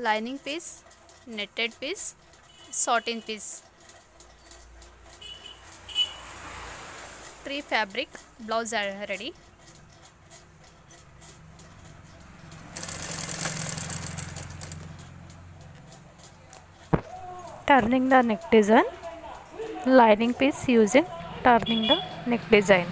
lining piece, netted piece, saatin piece. Three fabric blouse are ready. Turning the neck design, lining piece using turning the neck design.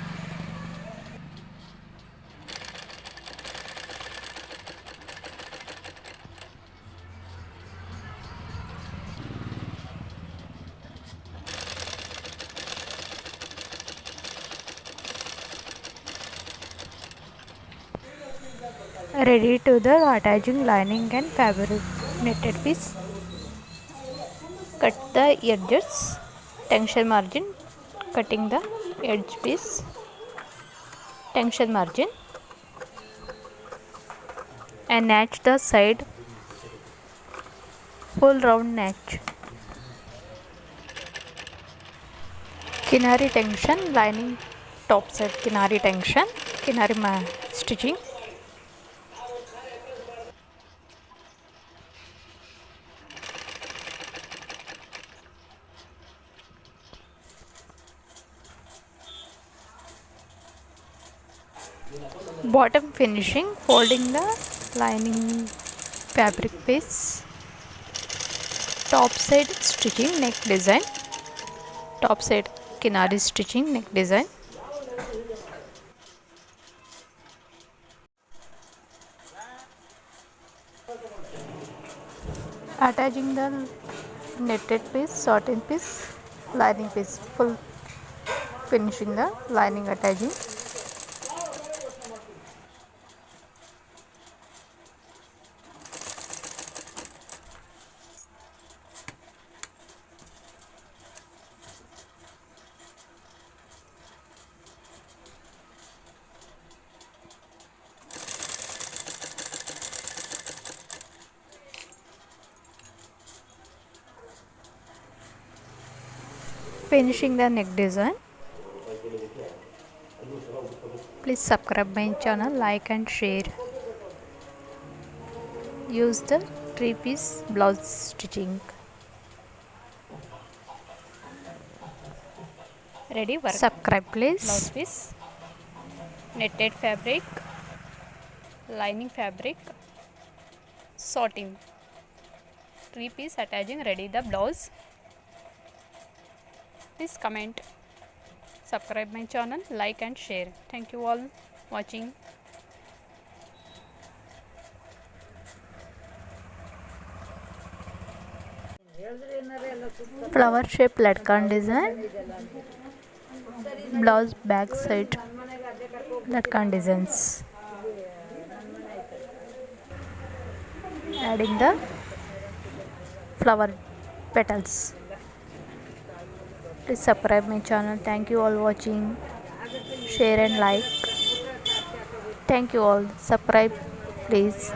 Ready to the attaching lining and fabric netted piece. Cut the edges, tension margin, cutting the edge piece, tension margin, and notch the side, full round notch. Kinari tension, lining top side kinari tension, kinari stitching. Bottom finishing, folding the lining fabric piece, top side stitching neck design, top side kinari stitching neck design. Attaching the netted piece, saatin piece, lining piece, full finishing the lining attaching. Finishing the neck design. Please subscribe my channel, like and share. Use the 3-piece blouse stitching. Ready work. Subscribe Blouse please. piece, netted fabric, lining fabric, saatin. 3-piece attaching ready the blouse. Please comment, subscribe my channel, like and share. Thank you all watching. Flower shape Latkan design. Blouse back side Latkan designs. Adding the flower petals. Please subscribe my channel. Thank you all watching. Share and like. Thank you all. Subscribe please.